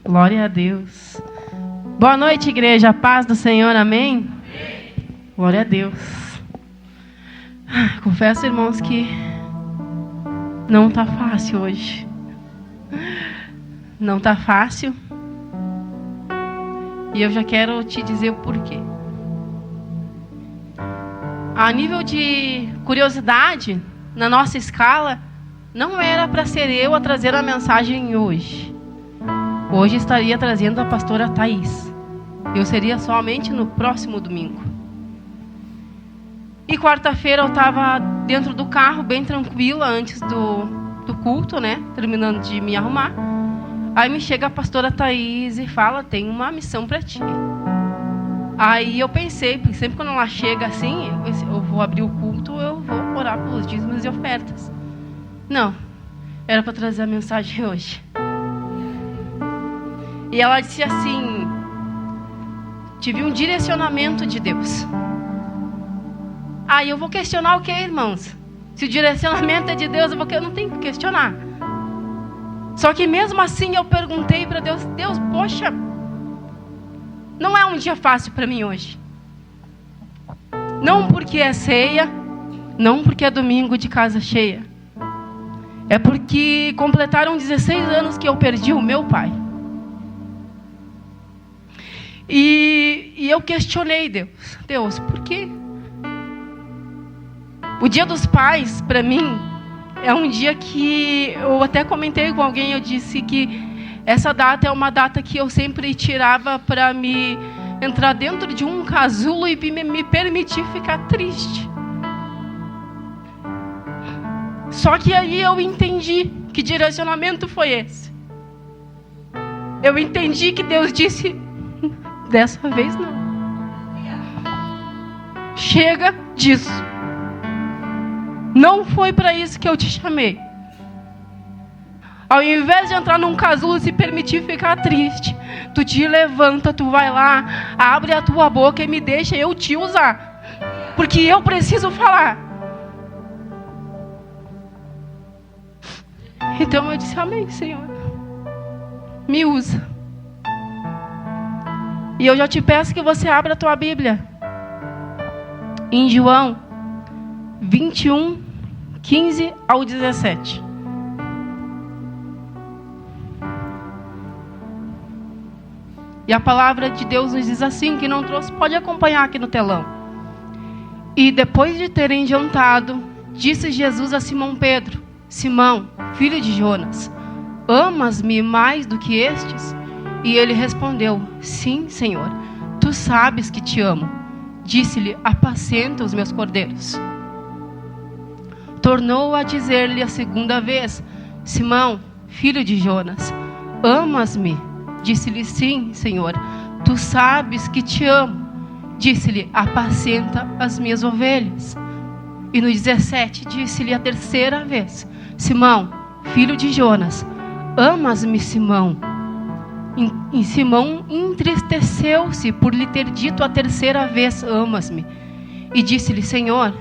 Glória a Deus. Boa noite, igreja. A paz do Senhor, amém? Glória a Deus. Confesso, irmãos, que não está fácil hoje. Não está fácil. E eu já quero te dizer o porquê. A nível de curiosidade, na nossa escala, não era para ser eu a trazer a mensagem hoje. Hoje estaria trazendo a pastora Thaís. Eu seria somente no próximo domingo. E quarta-feira eu estava dentro do carro, bem tranquila, antes do culto, né? Terminando de me arrumar. Aí me chega a pastora Thaís e fala, tem uma missão para ti. Aí eu pensei, porque sempre quando ela chega assim, eu vou abrir o culto, eu vou orar pelos dízimos e ofertas. Não, era para trazer a mensagem hoje. E ela disse assim, tive um direcionamento de Deus. Aí eu vou questionar o que, irmãos? Se o direcionamento é de Deus, eu não tenho que questionar. Só que mesmo assim eu perguntei para Deus, Deus, poxa, não é um dia fácil para mim hoje. Não porque é ceia, não porque é domingo de casa cheia. É porque completaram 16 anos que eu perdi o meu pai. E eu questionei Deus, por quê? O Dia dos Pais, para mim, é um dia que eu até comentei com alguém, eu disse que essa data é uma data que eu sempre tirava para me entrar dentro de um casulo e me permitir ficar triste. Só que aí eu entendi que direcionamento foi esse. Eu entendi que Deus disse, dessa vez não. Chega disso. Não foi para isso que eu te chamei. Ao invés de entrar num casulo e se permitir ficar triste, tu te levanta, tu vai lá, abre a tua boca e me deixa eu te usar. Porque eu preciso falar. Então eu disse, amém, Senhor. Me usa. E eu já te peço que você abra a tua Bíblia. Em João 21, 15 ao 17. E a palavra de Deus nos diz assim, que não trouxe, pode acompanhar aqui no telão. E depois de terem jantado, disse Jesus a Simão Pedro, Simão, filho de Jonas, amas-me mais do que estes? E ele respondeu, sim, Senhor, tu sabes que te amo. Disse-lhe, apacenta os meus cordeiros. Tornou a dizer-lhe a segunda vez, Simão, filho de Jonas, amas-me? Disse-lhe, sim, Senhor, tu sabes que te amo. Disse-lhe, apacenta as minhas ovelhas. E no 17 disse-lhe a terceira vez, Simão, filho de Jonas, amas-me, Simão? E Simão entristeceu-se por lhe ter dito a terceira vez, amas-me? E disse-lhe, Senhor,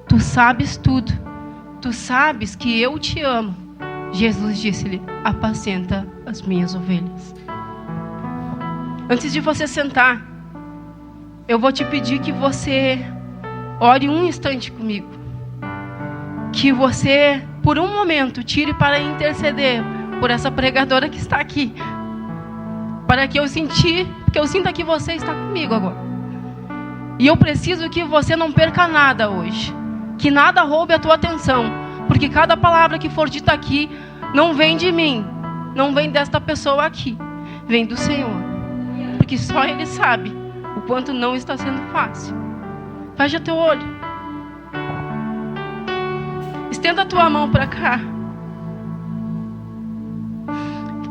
tu sabes tudo, tu sabes que eu te amo. Jesus disse-lhe, apacenta as minhas ovelhas. Antes de você sentar, eu vou te pedir que você ore um instante comigo. Que você, por um momento, tire para interceder por essa pregadora que está aqui. Para que eu sinta que você está comigo agora. E eu preciso que você não perca nada hoje. Que nada roube a tua atenção. Porque cada palavra que for dita aqui não vem de mim. Não vem desta pessoa aqui. Vem do Senhor. Porque só Ele sabe o quanto não está sendo fácil. Fecha teu olho. Estenda a tua mão para cá.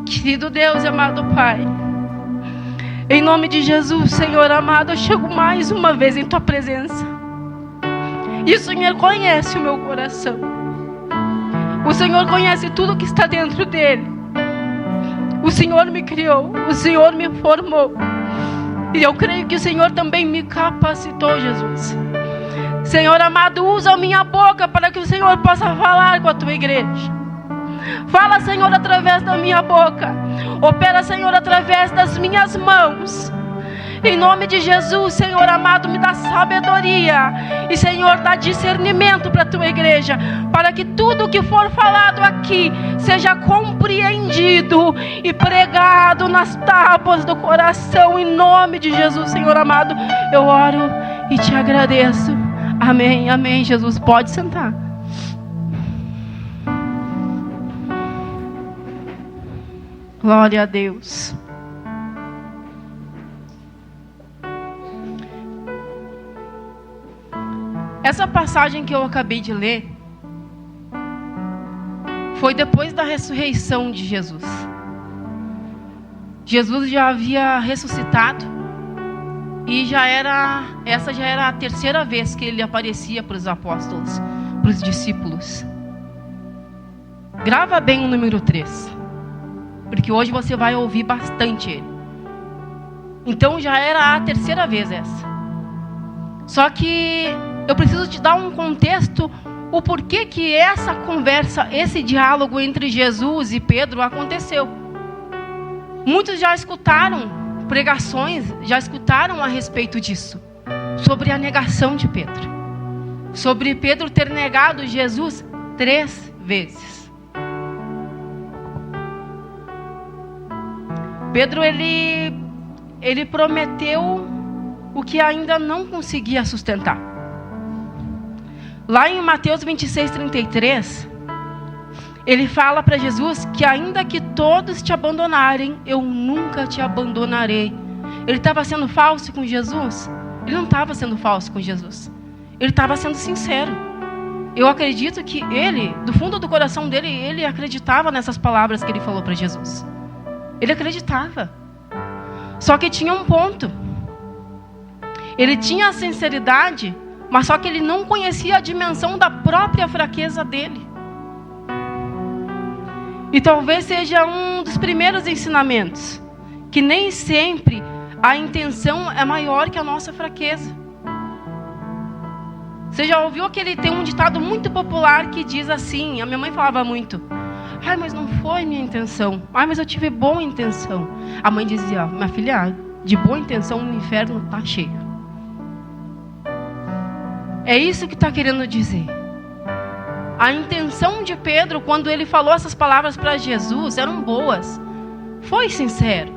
Querido Deus e amado Pai, em nome de Jesus, Senhor amado, eu chego mais uma vez em Tua presença. E o Senhor conhece o meu coração. O Senhor conhece tudo que está dentro dele. O Senhor me criou, o Senhor me formou. E eu creio que o Senhor também me capacitou, Jesus. Senhor amado, usa a minha boca para que o Senhor possa falar com a Tua igreja. Fala, Senhor, através da minha boca. Opera, Senhor, através das minhas mãos. Em nome de Jesus, Senhor amado, me dá sabedoria. E, Senhor, dá discernimento para a tua igreja, para que tudo o que for falado aqui seja compreendido e pregado nas tábuas do coração. Em nome de Jesus, Senhor amado, eu oro e te agradeço. Amém, amém. Jesus, pode sentar. Glória a Deus. Essa passagem que eu acabei de ler foi depois da ressurreição de Jesus. Jesus já havia ressuscitado e essa já era a terceira vez que ele aparecia para os apóstolos, para os discípulos. Grava bem o número 3, porque hoje você vai ouvir bastante ele. Então já era a terceira vez essa. Só que eu preciso te dar um contexto, o porquê que essa conversa, esse diálogo entre Jesus e Pedro aconteceu. Muitos já escutaram pregações, já escutaram a respeito disso, sobre a negação de Pedro, sobre Pedro ter negado Jesus 3 vezes. Pedro, ele prometeu o que ainda não conseguia sustentar. Lá em Mateus 26:33, ele fala para Jesus que ainda que todos te abandonarem, eu nunca te abandonarei. Ele estava sendo falso com Jesus? Ele não estava sendo falso com Jesus. Ele estava sendo sincero. Eu acredito que ele, do fundo do coração dele, ele acreditava nessas palavras que ele falou para Jesus. Ele acreditava. Só que tinha um ponto. Ele tinha a sinceridade, mas só que ele não conhecia a dimensão da própria fraqueza dele. E talvez seja um dos primeiros ensinamentos, que nem sempre a intenção é maior que a nossa fraqueza. Você já ouviu tem um ditado muito popular que diz assim, a minha mãe falava muito: ai, mas não foi minha intenção. Ai, mas eu tive boa intenção. A mãe dizia: minha filha, de boa intenção o inferno está cheio. É isso que está querendo dizer. A intenção de Pedro, quando ele falou essas palavras para Jesus, eram boas. Foi sincero.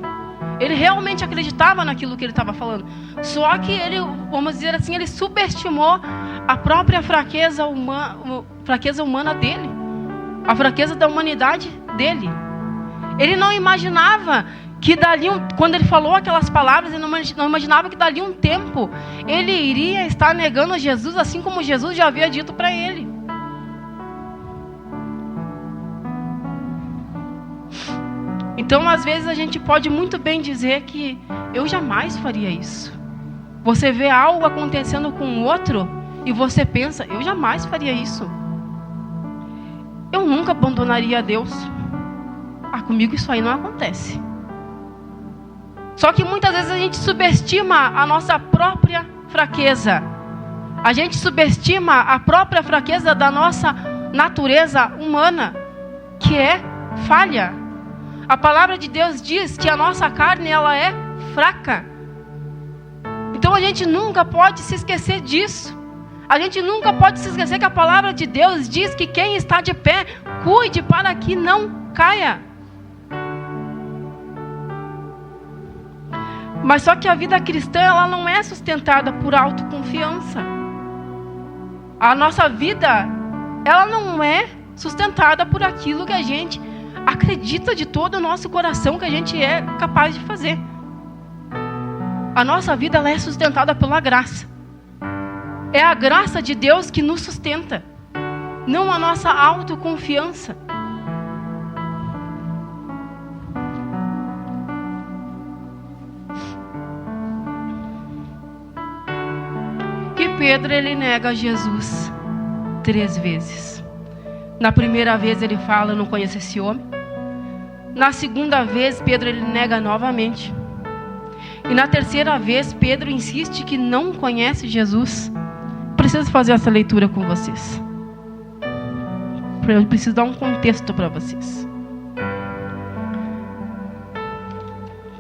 Ele realmente acreditava naquilo que ele estava falando. Só que ele, vamos dizer assim, ele subestimou a própria fraqueza humana dele. A fraqueza da humanidade dele. Ele não imaginava que quando ele falou aquelas palavras, ele não imaginava que dali um tempo ele iria estar negando Jesus, assim como Jesus já havia dito para ele. Então, às vezes, a gente pode muito bem dizer que eu jamais faria isso. Você vê algo acontecendo com o outro e você pensa: eu jamais faria isso. Eu nunca abandonaria Deus. Comigo isso aí não acontece. Só que muitas vezes a gente subestima a nossa própria fraqueza. A gente subestima a própria fraqueza da nossa natureza humana, que é falha. A palavra de Deus diz que a nossa carne, ela é fraca. Então a gente nunca pode se esquecer disso. A gente nunca pode se esquecer que a palavra de Deus diz que quem está de pé, cuide para que não caia. Mas só que a vida cristã, ela não é sustentada por autoconfiança. A nossa vida, ela não é sustentada por aquilo que a gente acredita de todo o nosso coração que a gente é capaz de fazer. A nossa vida, ela é sustentada pela graça. É a graça de Deus que nos sustenta, não a nossa autoconfiança. E Pedro, ele nega Jesus 3 vezes. Na primeira vez ele fala: eu não conheço esse homem. Na segunda vez, Pedro, ele nega novamente. E na terceira vez, Pedro insiste que não conhece Jesus. Preciso fazer essa leitura com vocês. Eu preciso dar um contexto para vocês.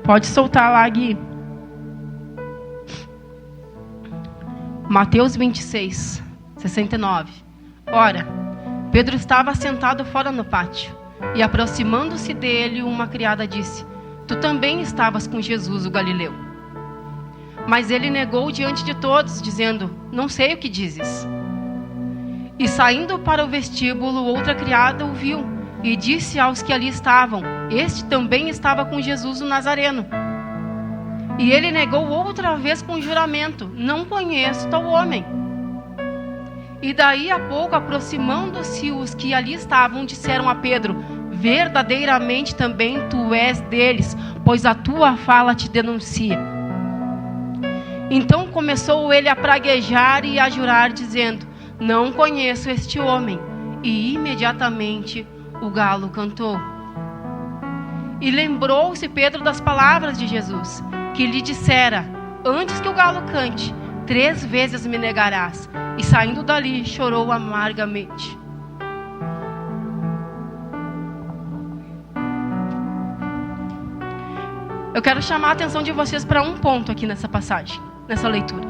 Pode soltar lá, Gui. Mateus 26, 69. Ora, Pedro estava sentado fora no pátio, e aproximando-se dele, uma criada disse: Tu também estavas com Jesus, o Galileu. Mas ele negou diante de todos, dizendo: Não sei o que dizes. E saindo para o vestíbulo, outra criada o viu, e disse aos que ali estavam: Este também estava com Jesus o Nazareno. E ele negou outra vez com juramento: Não conheço tal homem. E daí a pouco, aproximando-se os que ali estavam, disseram a Pedro: Verdadeiramente também tu és deles, pois a tua fala te denuncia. Então começou ele a praguejar e a jurar, dizendo: Não conheço este homem. E imediatamente o galo cantou. E lembrou-se Pedro das palavras de Jesus, que lhe dissera: Antes que o galo cante, 3 vezes me negarás. E saindo dali, chorou amargamente. Eu quero chamar a atenção de vocês para um ponto aqui nessa passagem, nessa leitura.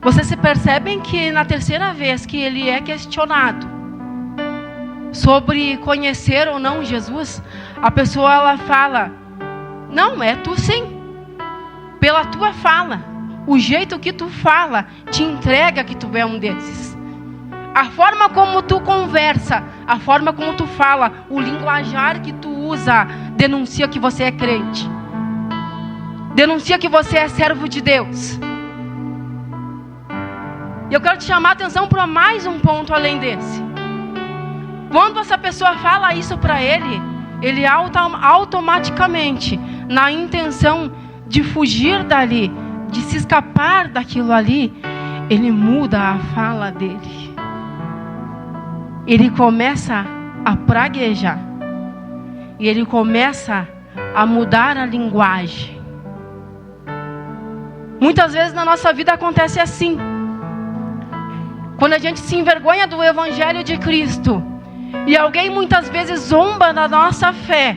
Vocês se percebem que na terceira vez que ele é questionado sobre conhecer ou não Jesus, a pessoa ela fala: Não, é tu sim. Pela tua fala. O jeito que tu fala te entrega que tu é um desses. A forma como tu conversa, a forma como tu fala, o linguajar que tu usa, denuncia que você é crente. Denuncia que você é servo de Deus. E eu quero te chamar a atenção para mais um ponto além desse. Quando essa pessoa fala isso para ele, ele automaticamente, na intenção de fugir dali, de se escapar daquilo ali, ele muda a fala dele. Ele começa a praguejar. E ele começa a mudar a linguagem. Muitas vezes na nossa vida acontece assim. Quando a gente se envergonha do Evangelho de Cristo, e alguém muitas vezes zomba da nossa fé,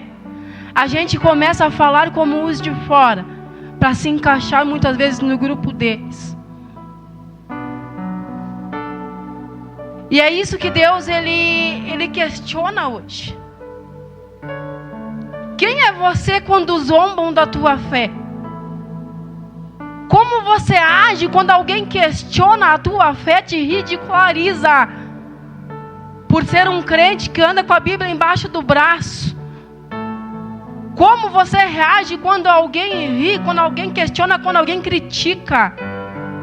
a gente começa a falar como os de fora, para se encaixar muitas vezes no grupo deles. E é isso que Deus ele questiona hoje. Quem é você quando zombam da tua fé? Como você age quando alguém questiona a tua fé, te ridiculariza por ser um crente que anda com a Bíblia embaixo do braço? Como você reage quando alguém ri, quando alguém questiona, quando alguém critica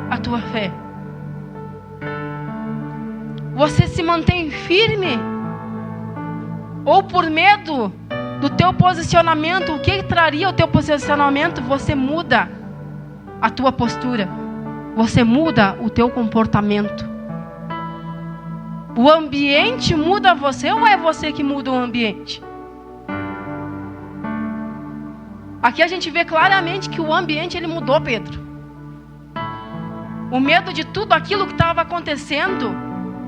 a tua fé? Você se mantém firme? Ou por medo do teu posicionamento, o que traria o teu posicionamento? Você muda a tua postura. Você muda o teu comportamento. O ambiente muda você ou é você que muda o ambiente? Aqui a gente vê claramente que o ambiente ele mudou Pedro. O medo de tudo aquilo que estava acontecendo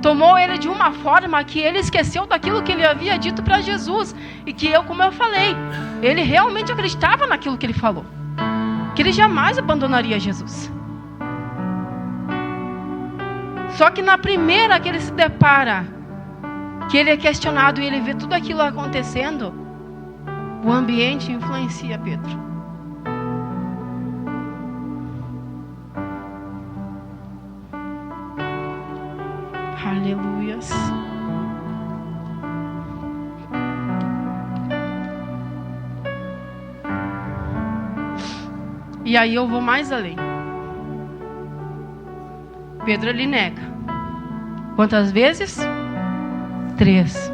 tomou ele de uma forma que ele esqueceu daquilo que ele havia dito para Jesus. E que como eu falei, ele realmente acreditava naquilo que ele falou. Que ele jamais abandonaria Jesus. Só que na primeira que ele se depara, que ele é questionado e ele vê tudo aquilo acontecendo, o ambiente influencia Pedro. Aleluias. E aí eu vou mais além. Pedro ele nega. Quantas vezes? 3.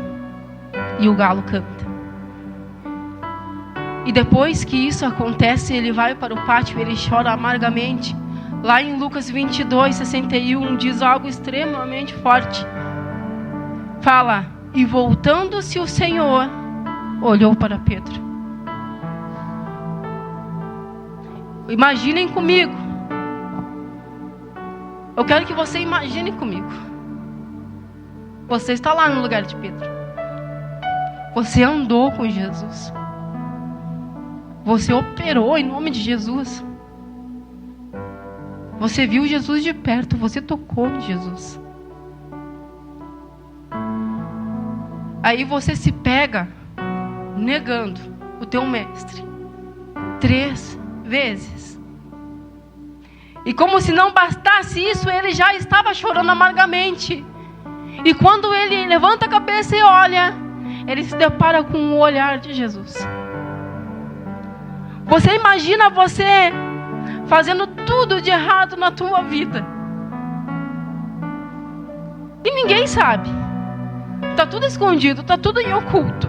E o galo canta. E depois que isso acontece, ele vai para o pátio e ele chora amargamente. Lá em Lucas 22, 61, diz algo extremamente forte. Fala: E voltando-se o Senhor, olhou para Pedro. Imaginem comigo. Eu quero que você imagine comigo. Você está lá no lugar de Pedro. Você andou com Jesus. Você operou em nome de Jesus. Você viu Jesus de perto. Você tocou em Jesus. Aí você se pega negando o teu mestre 3 vezes. E como se não bastasse isso, ele já estava chorando amargamente. E quando ele levanta a cabeça e olha, ele se depara com o olhar de Jesus. Você imagina você fazendo tudo de errado na tua vida. E ninguém sabe. Está tudo escondido, está tudo em oculto.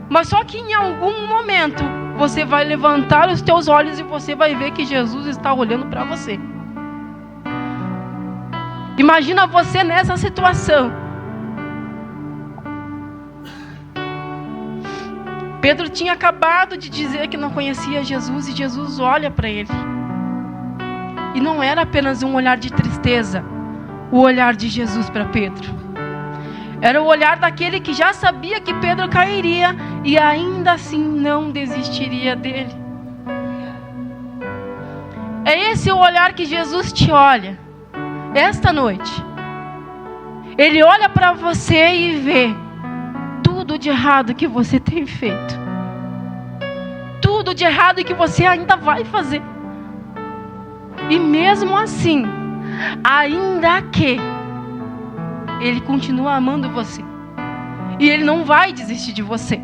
Mas só que em algum momento você vai levantar os teus olhos e você vai ver que Jesus está olhando para você. Imagina você nessa situação. Pedro tinha acabado de dizer que não conhecia Jesus e Jesus olha para ele. E não era apenas um olhar de tristeza, o olhar de Jesus para Pedro. Era o olhar daquele que já sabia que Pedro cairia e ainda assim não desistiria dele. É esse o olhar que Jesus te olha esta noite. Ele olha para você e vê tudo de errado que você tem feito. Tudo de errado que você ainda vai fazer. E mesmo assim, ainda que Ele continua amando você. E Ele não vai desistir de você.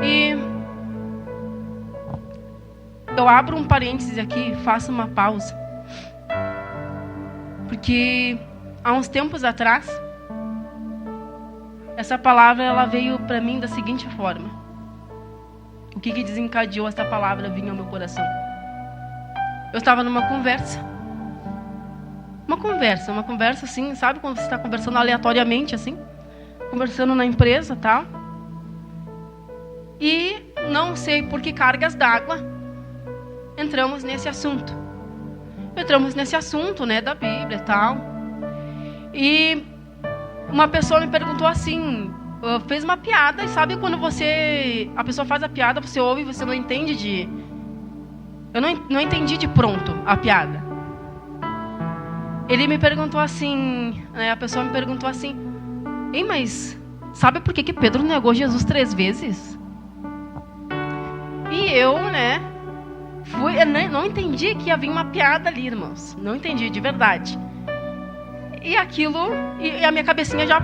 E eu abro um parênteses aqui, faço uma pausa. Porque há uns tempos atrás, essa palavra ela veio para mim da seguinte forma. O que desencadeou essa palavra vir ao meu coração? Eu estava numa conversa. Uma conversa assim, sabe quando você está conversando aleatoriamente assim? Conversando na empresa, tal. E não sei por que cargas d'água entramos nesse assunto. Né, da Bíblia e tal. E uma pessoa me perguntou assim, fez uma piada, e sabe quando a pessoa faz a piada, você ouve e você não entende eu não entendi de pronto a piada. Ele me perguntou assim, a pessoa me perguntou assim, ei, mas sabe por que Pedro negou Jesus 3 vezes? E eu, não entendi que havia uma piada ali, irmãos. Não entendi, de verdade. E aquilo, e a minha cabecinha já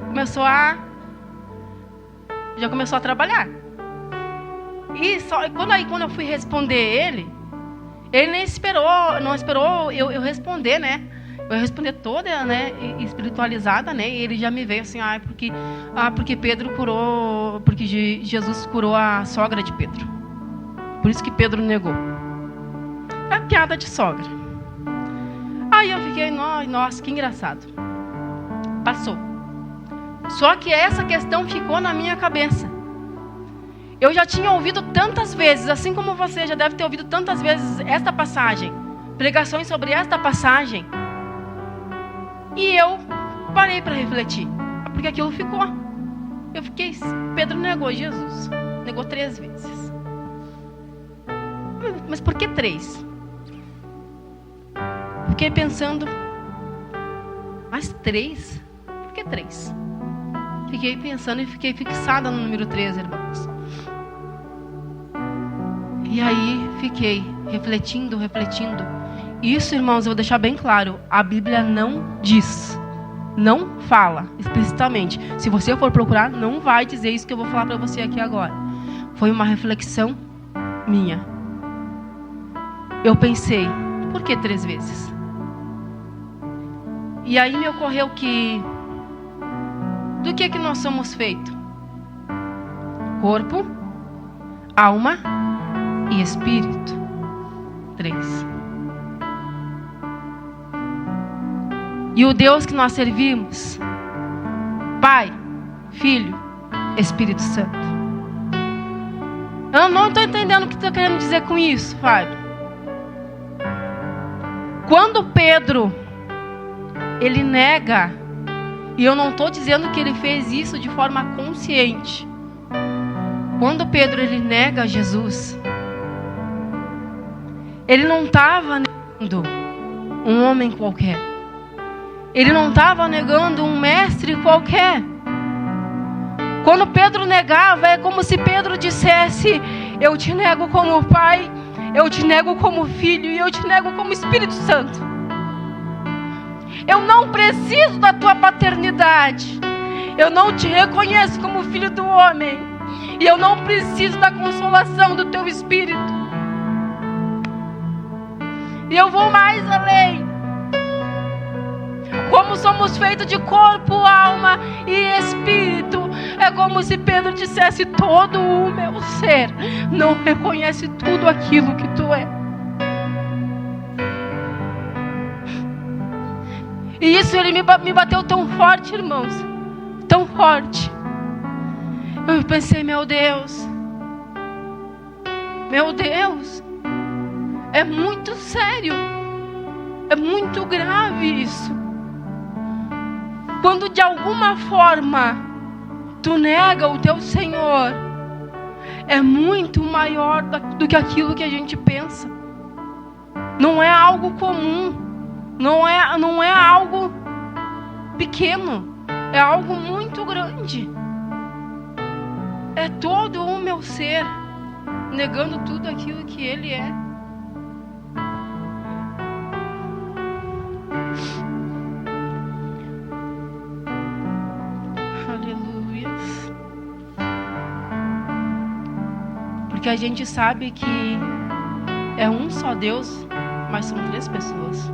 começou a trabalhar. E quando eu fui responder ele não esperou eu responder, né? Eu responder toda, espiritualizada, né? E ele já me veio assim, porque Pedro curou, porque Jesus curou a sogra de Pedro. Por isso que Pedro negou. É a piada de sogra. Aí eu fiquei, nossa, que engraçado. Passou. Só que essa questão ficou na minha cabeça. Eu já tinha ouvido tantas vezes, assim como você já deve ter ouvido tantas vezes esta passagem, pregações sobre esta passagem. E eu parei para refletir, porque aquilo ficou. Eu fiquei, Pedro negou Jesus, negou 3 vezes. Mas por que 3? Fiquei pensando, mas 3? Por que 3? Fiquei pensando e fiquei fixada no número 3, irmãos. E aí fiquei refletindo. Isso, irmãos, eu vou deixar bem claro. A Bíblia não diz, não fala explicitamente. Se você for procurar, não vai dizer isso que eu vou falar para você aqui agora. Foi uma reflexão minha. Eu pensei, por que 3 vezes? E aí me ocorreu que do que nós somos feitos? Corpo, alma e espírito. 3. E o Deus que nós servimos, Pai, Filho, Espírito Santo. Eu não estou entendendo o que estou querendo dizer com isso, Fábio. Quando Pedro, ele nega, e eu não estou dizendo que ele fez isso de forma consciente. Quando Pedro, ele nega Jesus, ele não estava negando um homem qualquer. Ele não estava negando um mestre qualquer. Quando Pedro negava, é como se Pedro dissesse: eu te nego como Pai, eu te nego como Filho e eu te nego como Espírito Santo. Eu não preciso da tua paternidade. Eu não te reconheço como filho do homem. E eu não preciso da consolação do teu Espírito. E eu vou mais além. Como somos feitos de corpo, alma e espírito, é como se Pedro dissesse: todo o meu ser não reconhece tudo aquilo que tu é. E isso ele me bateu tão forte, irmãos, tão forte. Eu pensei: meu Deus, é muito sério, é muito grave isso. Quando de alguma forma tu nega o teu Senhor, é muito maior do que aquilo que a gente pensa. Não é algo comum, não é algo pequeno, é algo muito grande. É todo o meu ser negando tudo aquilo que Ele é. Porque a gente sabe que é um só Deus, mas são três pessoas.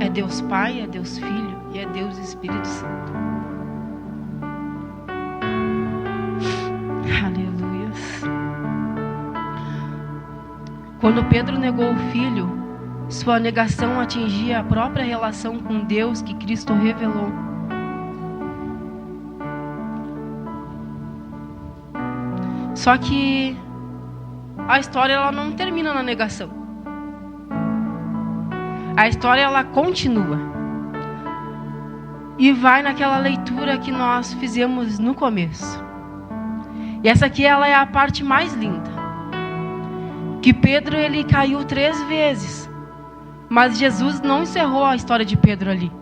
É Deus Pai, é Deus Filho e é Deus Espírito Santo. Aleluia. Quando Pedro negou o Filho, sua negação atingia a própria relação com Deus que Cristo revelou. Só que a história ela não termina na negação. A história ela continua. E vai naquela leitura que nós fizemos no começo. E essa aqui ela é a parte mais linda. Que Pedro ele caiu 3 vezes. Mas Jesus não encerrou a história de Pedro ali.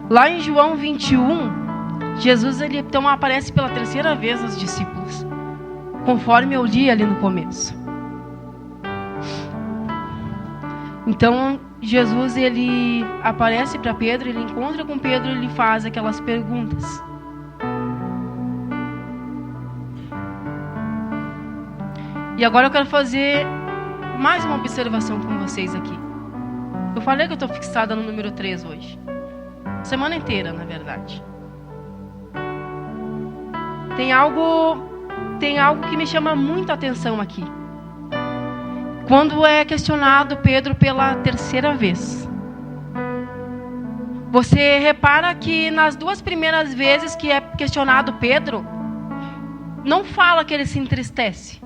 Lá em João 21, Jesus ele então aparece pela 3ª vez aos discípulos, conforme eu li ali no começo. Então Jesus ele aparece para Pedro, ele encontra com Pedro, ele faz aquelas perguntas. E agora eu quero fazer mais uma observação com vocês aqui. Eu falei que eu estou fixada no número 3 hoje, semana inteira na verdade. Tem algo que me chama muita atenção aqui. Quando é questionado Pedro pela 3ª vez. Você repara que nas 2 primeiras vezes que é questionado Pedro, não fala que ele se entristece.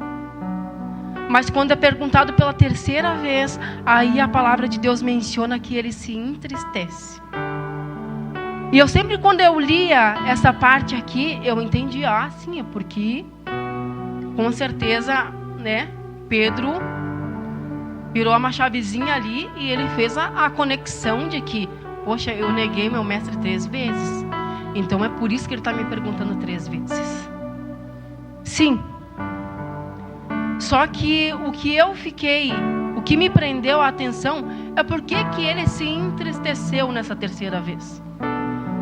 Mas quando é perguntado pela 3ª vez, aí a palavra de Deus menciona que ele se entristece. E eu sempre, quando eu lia essa parte aqui, eu entendi, sim, é porque, com certeza, né, Pedro virou uma chavezinha ali e ele fez a conexão de que, poxa, eu neguei meu mestre 3 vezes. Então é por isso que ele está me perguntando 3 vezes. Sim. Só que o que me prendeu a atenção é porque que ele se entristeceu nessa 3ª vez.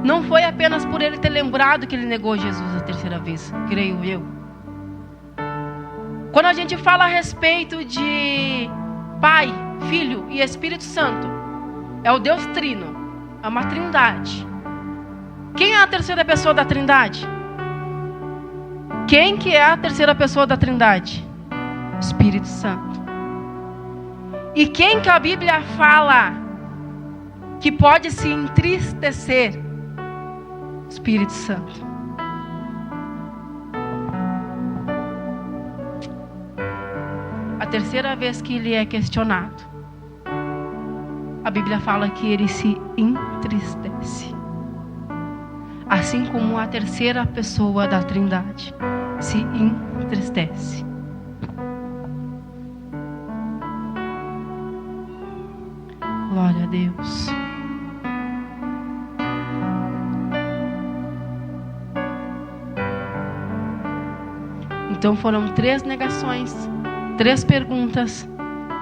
Não foi apenas por ele ter lembrado que ele negou Jesus a 3ª vez, creio eu. Quando a gente fala a respeito de Pai, Filho e Espírito Santo, é o Deus Trino, é uma trindade. Quem é a 3ª pessoa da trindade? Quem que é a 3ª pessoa da trindade? Espírito Santo. E quem que a Bíblia fala que pode se entristecer? Espírito Santo. A terceira vez que ele é questionado, a Bíblia fala que ele se entristece. Assim como a terceira pessoa da Trindade se entristece. Glória a Deus. Então foram 3 negações, 3 perguntas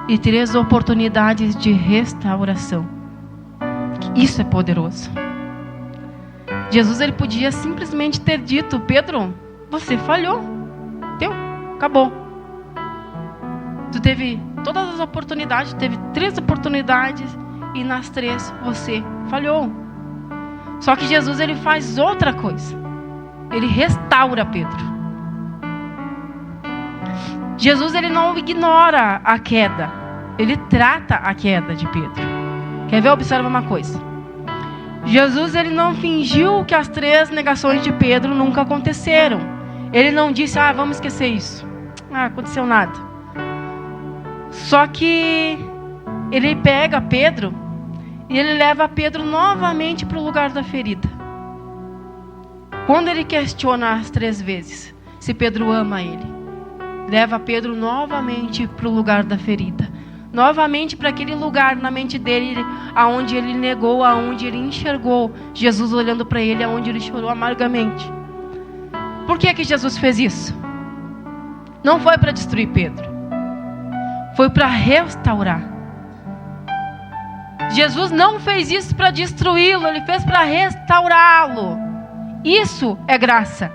e 3 oportunidades de restauração. Isso é poderoso. Jesus, ele podia simplesmente ter dito: Pedro, você falhou. Deu, acabou. Tu teve todas as oportunidades, teve 3 oportunidades e nas 3 você falhou. Só que Jesus, ele faz outra coisa. Ele restaura Pedro. Jesus, ele não ignora a queda. Ele trata a queda de Pedro. Quer ver? Observa uma coisa. Jesus, ele não fingiu que as 3 negações de Pedro nunca aconteceram. Ele não disse: vamos esquecer isso. Aconteceu nada. Só que ele pega Pedro e ele leva Pedro novamente para o lugar da ferida. Quando ele questiona as 3 vezes se Pedro ama ele, leva Pedro novamente para o lugar da ferida. Novamente para aquele lugar na mente dele, aonde ele negou, aonde ele enxergou Jesus olhando para ele, aonde ele chorou amargamente. Por que Jesus fez isso? Não foi para destruir Pedro. Foi para restaurar. Jesus não fez isso para destruí-lo, ele fez para restaurá-lo. Isso é graça.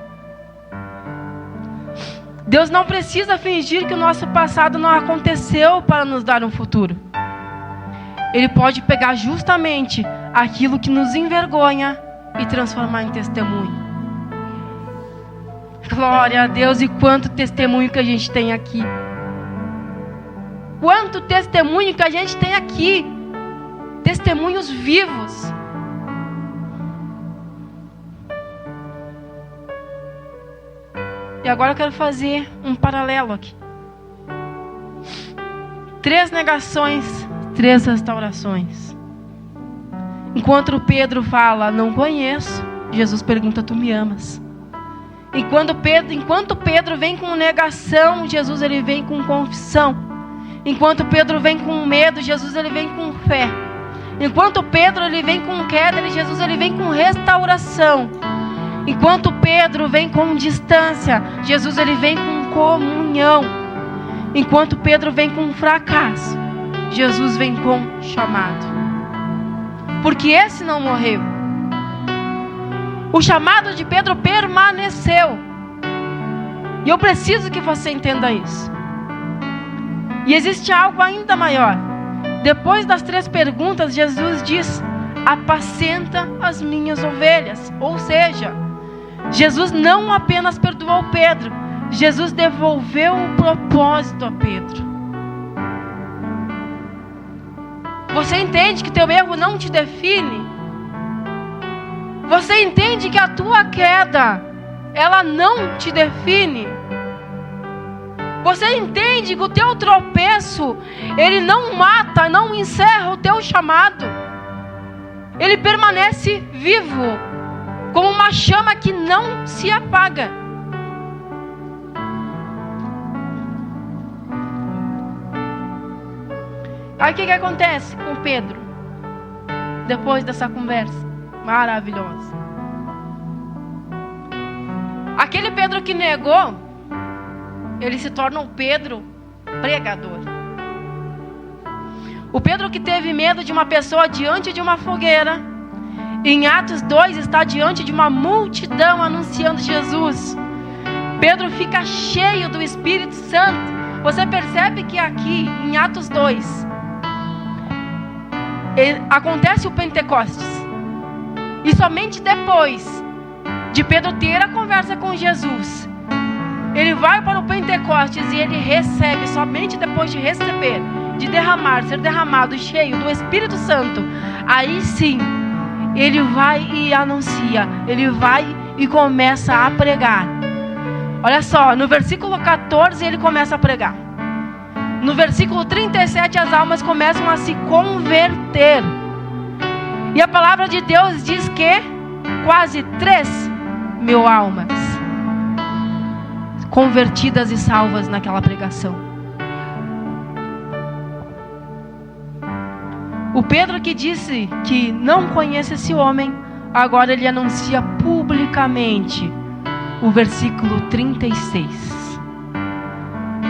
Deus não precisa fingir que o nosso passado não aconteceu para nos dar um futuro. Ele pode pegar justamente aquilo que nos envergonha e transformar em testemunho. Glória a Deus, e quanto testemunho que a gente tem aqui. Quanto testemunho que a gente tem aqui. Testemunhos vivos. E agora eu quero fazer um paralelo aqui. 3 negações, 3 restaurações. Enquanto Pedro fala: não conheço, Jesus pergunta: tu me amas? Enquanto Pedro vem com negação, Jesus, ele vem com confissão. Enquanto Pedro vem com medo, Jesus, ele vem com fé. Enquanto Pedro, ele vem com queda, Jesus, ele vem com restauração. Enquanto Pedro vem com distância, Jesus, ele vem com comunhão. Enquanto Pedro vem com fracasso, Jesus vem com chamado. Porque esse não morreu. O chamado de Pedro permaneceu. E eu preciso que você entenda isso. E existe algo ainda maior. Depois das 3 perguntas, Jesus diz: apacenta as minhas ovelhas. Ou seja, Jesus não apenas perdoou Pedro, Jesus devolveu o propósito a Pedro. Você entende que teu erro não te define? Você entende que a tua queda, ela não te define? Você entende que o teu tropeço, ele não mata, não encerra o teu chamado. Ele permanece vivo, como uma chama que não se apaga. Aí o que acontece com Pedro? Depois dessa conversa maravilhosa. Aquele Pedro que negou, ele se torna o Pedro pregador. O Pedro que teve medo de uma pessoa diante de uma fogueira, em Atos 2 está diante de uma multidão anunciando Jesus. Pedro fica cheio do Espírito Santo. Você percebe que aqui em Atos 2 acontece o Pentecostes. E somente depois de Pedro ter a conversa com Jesus, ele vai para o Pentecostes e ele recebe, somente depois de receber, de derramar, ser derramado, cheio do Espírito Santo, aí sim, ele vai e anuncia, ele vai e começa a pregar. Olha só, no versículo 14 ele começa a pregar. No versículo 37, as almas começam a se converter. E a palavra de Deus diz que quase 3.000 almas convertidas e salvas naquela pregação. O Pedro, que disse que não conhece esse homem, agora ele anuncia publicamente o versículo 36.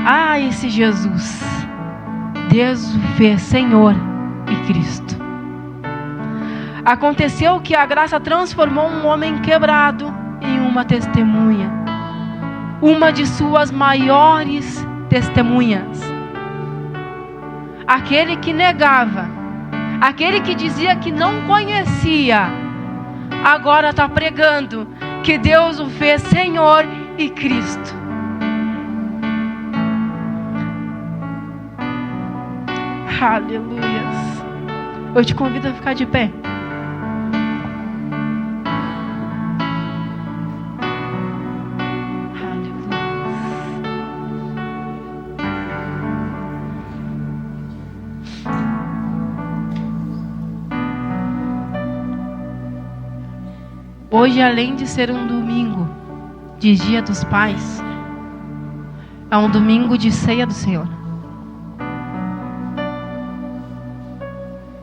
Ah, esse Jesus, Deus o fez Senhor e Cristo. Aconteceu que a graça transformou um homem quebrado em uma testemunha, uma de suas maiores testemunhas. Aquele que negava, aquele que dizia que não conhecia, agora está pregando que Deus o fez Senhor e Cristo. Aleluias. Eu te convido a ficar de pé. Hoje, além de ser um domingo de Dia dos Pais, é um domingo de ceia do Senhor.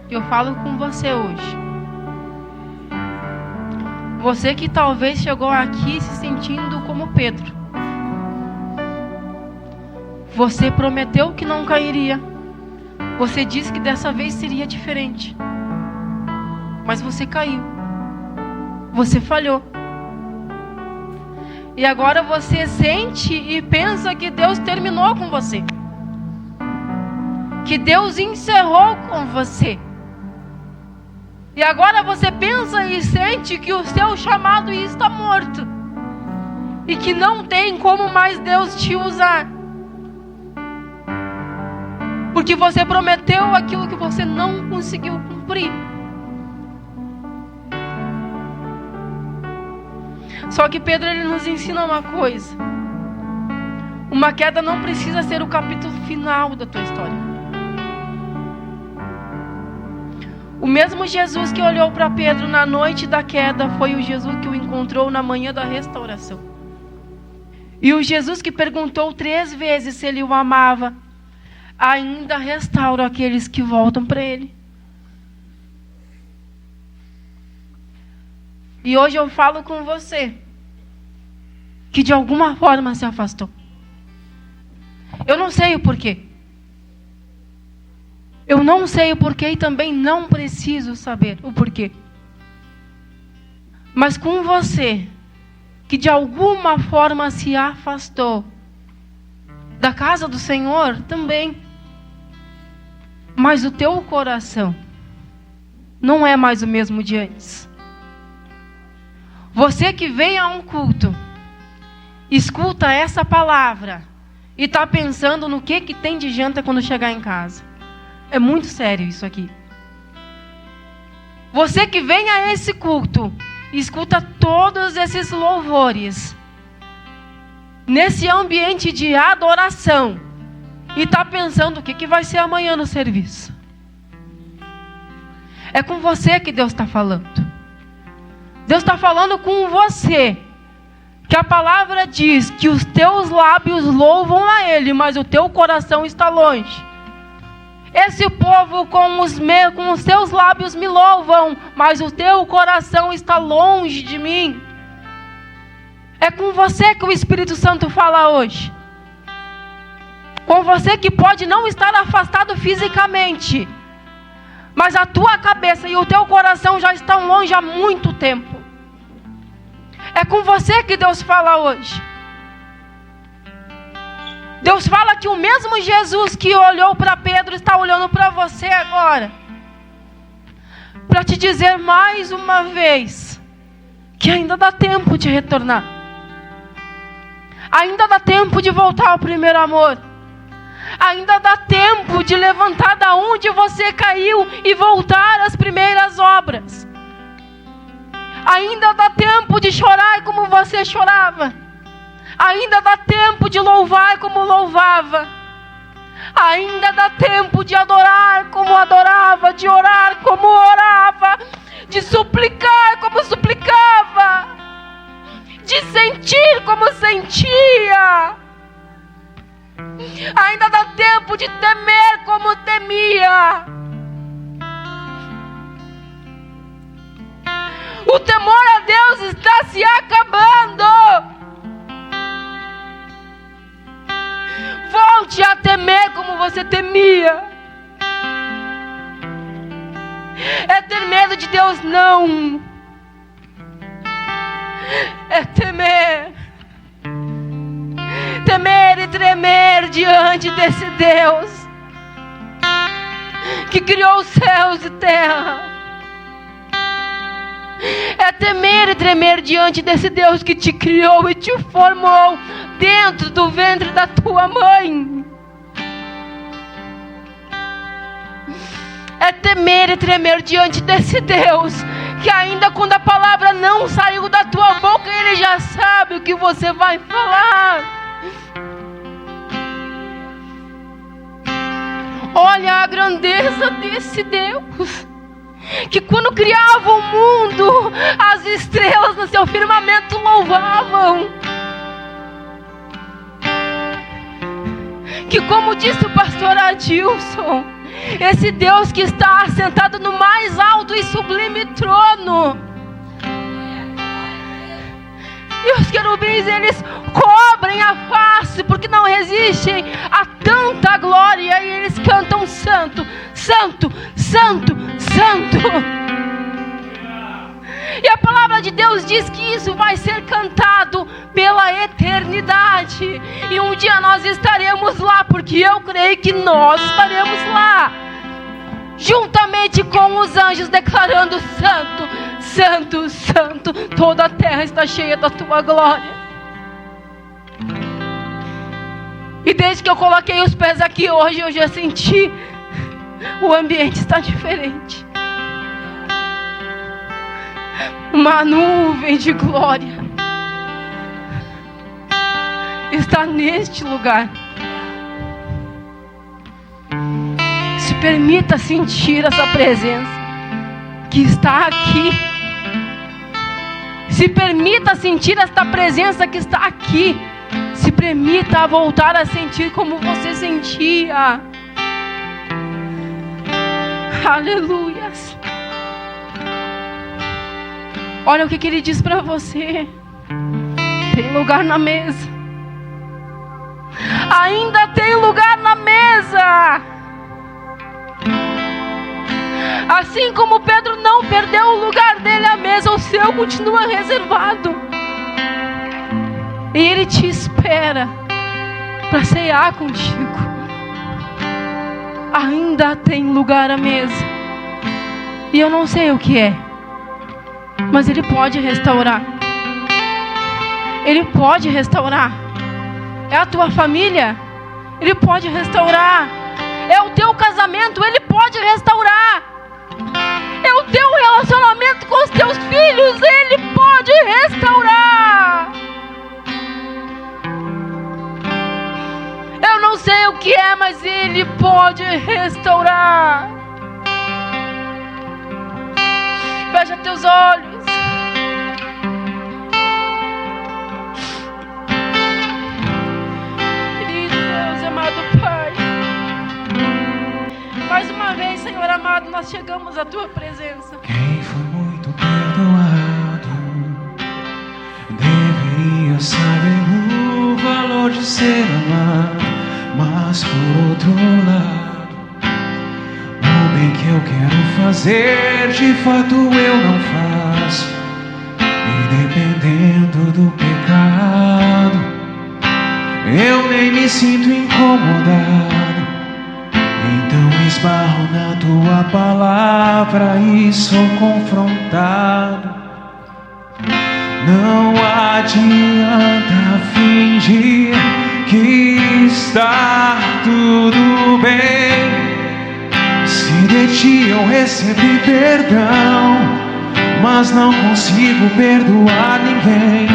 Eu falo com você hoje. Você que talvez chegou aqui se sentindo como Pedro. Você prometeu que não cairia. Você disse que dessa vez seria diferente. Mas você caiu. Você falhou. E agora você sente e pensa que Deus terminou com você. Que Deus encerrou com você. E agora você pensa e sente que o seu chamado está morto. E que não tem como mais Deus te usar. Porque você prometeu aquilo que você não conseguiu cumprir. Só que Pedro, ele nos ensina uma coisa. Uma queda não precisa ser o capítulo final da tua história. O mesmo Jesus que olhou para Pedro na noite da queda foi o Jesus que o encontrou na manhã da restauração. E o Jesus que perguntou 3 vezes se ele o amava, ainda restaura aqueles que voltam para ele. E hoje eu falo com você que de alguma forma se afastou. Eu não sei o porquê. Eu não sei o porquê e também não preciso saber o porquê. Mas com você, que de alguma forma se afastou da casa do Senhor também. Mas o teu coração não é mais o mesmo de antes. Você que vem a um culto, escuta essa palavra e está pensando no que tem de janta quando chegar em casa. É muito sério isso aqui. Você que vem a esse culto, escuta todos esses louvores, nesse ambiente de adoração, e está pensando o que vai ser amanhã no serviço. É com você que Deus está falando. Deus está falando com você, que a palavra diz que os teus lábios louvam a Ele, mas o teu coração está longe. Esse povo com os seus lábios me louvam, mas o teu coração está longe de mim. É com você que o Espírito Santo fala hoje. Com você que pode não estar afastado fisicamente, mas a tua cabeça e o teu coração já estão longe há muito tempo. É com você que Deus fala hoje. Deus fala que o mesmo Jesus que olhou para Pedro está olhando para você agora, para te dizer mais uma vez que ainda dá tempo de retornar. Ainda dá tempo de voltar ao primeiro amor. Ainda dá tempo de levantar da onde você caiu e voltar às primeiras obras. Ainda dá tempo de chorar como você chorava. Ainda dá tempo de louvar como louvava. Ainda dá tempo de adorar como adorava, de orar como orava, de suplicar como suplicava, de sentir como sentia. Ainda dá tempo de temer como temia. O temor a Deus está se acabando. Volte a temer como você temia. É ter medo de Deus? Não. É temer. Temer e tremer diante desse Deus que criou os céus e terra. É temer e tremer diante desse Deus que te criou e te formou dentro do ventre da tua mãe. É temer e tremer diante desse Deus que ainda quando a palavra não saiu da tua boca, Ele já sabe o que você vai falar. Olha a grandeza desse Deus, que quando criava o mundo, as estrelas no seu firmamento louvavam. Que, como disse o pastor Adilson, esse Deus que está assentado no mais alto e sublime trono, e os querubins, eles cobrem a face, porque não resistem a tanta glória, e eles cantam santo, santo, santo, santo. E a palavra de Deus diz que isso vai ser cantado pela eternidade. E um dia nós estaremos lá, porque eu creio que nós estaremos lá, juntamente com os anjos, declarando santo, santo, santo. Toda a terra está cheia da tua glória. E desde que eu coloquei os pés aqui hoje, eu já senti o ambiente está diferente. Uma nuvem de glória está neste lugar. Se permita sentir essa presença que está aqui. Se permita sentir esta presença que está aqui. Se permita voltar a sentir como você sentia. Aleluias. Olha o que Ele diz para você. Tem lugar na mesa. Ainda tem lugar na mesa. Assim como Pedro não perdeu o lugar dele à mesa, o seu continua reservado. E Ele te espera para ceiar contigo. Ainda tem lugar à mesa. E eu não sei o que é, mas Ele pode restaurar. Ele pode restaurar. É a tua família, Ele pode restaurar. É o teu casamento, Ele pode restaurar. É o teu relacionamento com os teus filhos, Ele pode restaurar. Eu não sei o que é, mas Ele pode restaurar. Fecha teus olhos. Querido Deus, amado Pai, mais uma vez, Senhor amado, nós chegamos à Tua presença. Quem foi muito perdoado deveria saber o valor de ser amado. Mas por outro lado, o bem que eu quero fazer, de fato eu não faço. E dependendo do pecado, eu nem me sinto incomodado. Então esbarro na tua palavra e sou confrontado. Não adianta fingir que está tudo bem, se de ti eu recebi perdão, mas não consigo perdoar ninguém.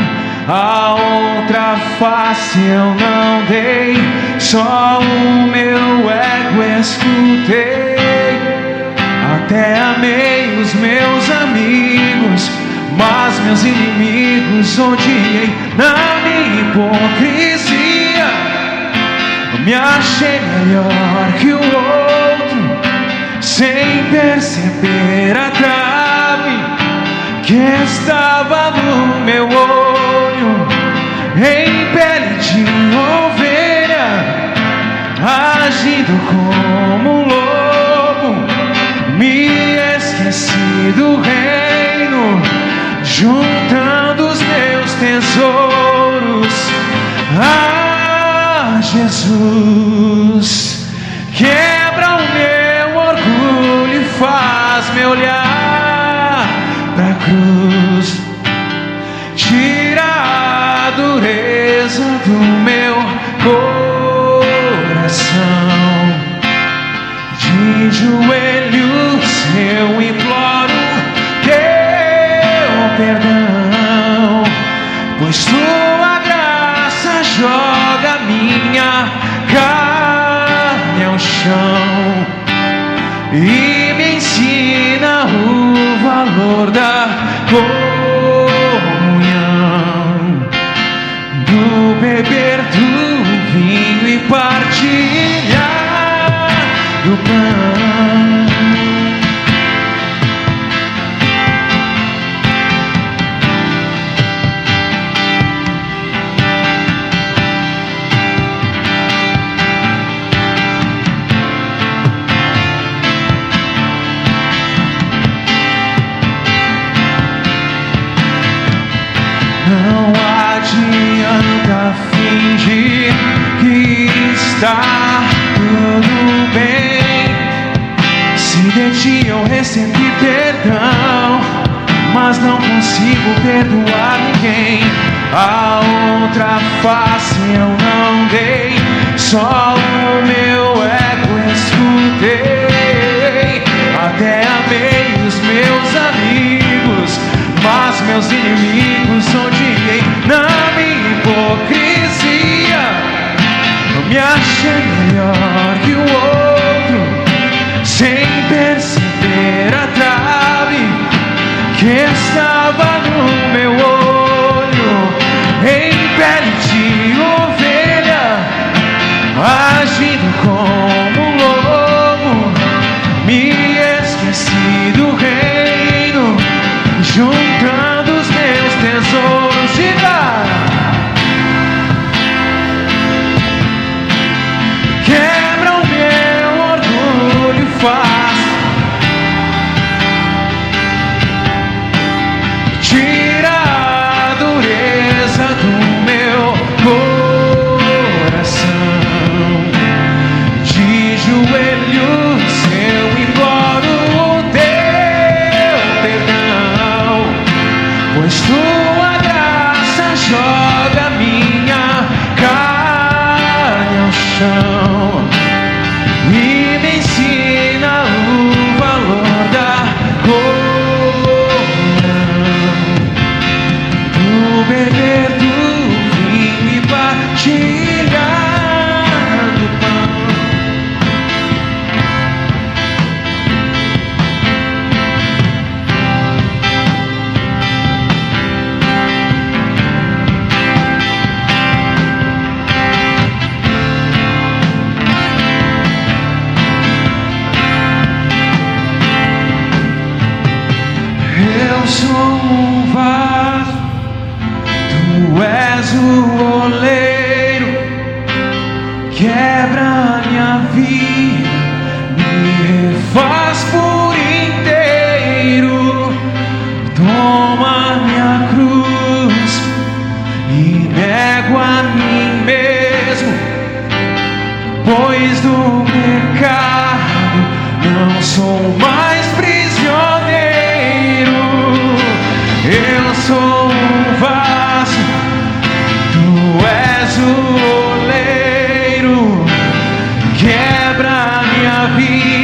a outra face eu não dei, só o meu ego escutei. Até amei os meus amigos, mas meus inimigos odiei. Na minha hipocrisia me achei melhor que o outro, sem perceber a trave que estava no meu olho. Em pele de ovelha, agindo como um lobo, me esqueci do reino, juntando os meus tesouros. Ah, Jesus, quebra o meu orgulho e faz-me olhar pra cruz. Tira a dureza do meu coração. De joelhos eu imploro teu perdão, pois tua graça joga minha carne ao chão e me ensina o valor da comunhão, do beber do vinho e partilhar do pão. Não adianta fingir que está tudo bem. Se de ti eu recebi perdão, mas não consigo perdoar ninguém. A outra face eu não dei, só o meu ego escutei. Até amei os meus amigos, mas meus inimigos odiei. Na minha hipocrisia eu me achei melhor que o outro, sem perceber a trave que estava no meu olho. Em pele de ovelha, agindo como um lobo, me esqueci do reino, juntando os meus tesouros. Diga! Quebra o meu orgulho e faz, tira a dureza do meu coração. De joelhos eu imploro o teu perdão, pois tua graça joga minha carne ao chão e me ensina o valor da comunhão, do beber do vinho e partilhar do pão. Eu sou um vaso, tu és o oleiro. Quebra minha vida, me refaz por inteiro. Toma minha cruz e nego a mim mesmo, pois do pecado não sou mais prisioneiro. Eu sou um vaso, tu és o oleiro. Quebra minha vida,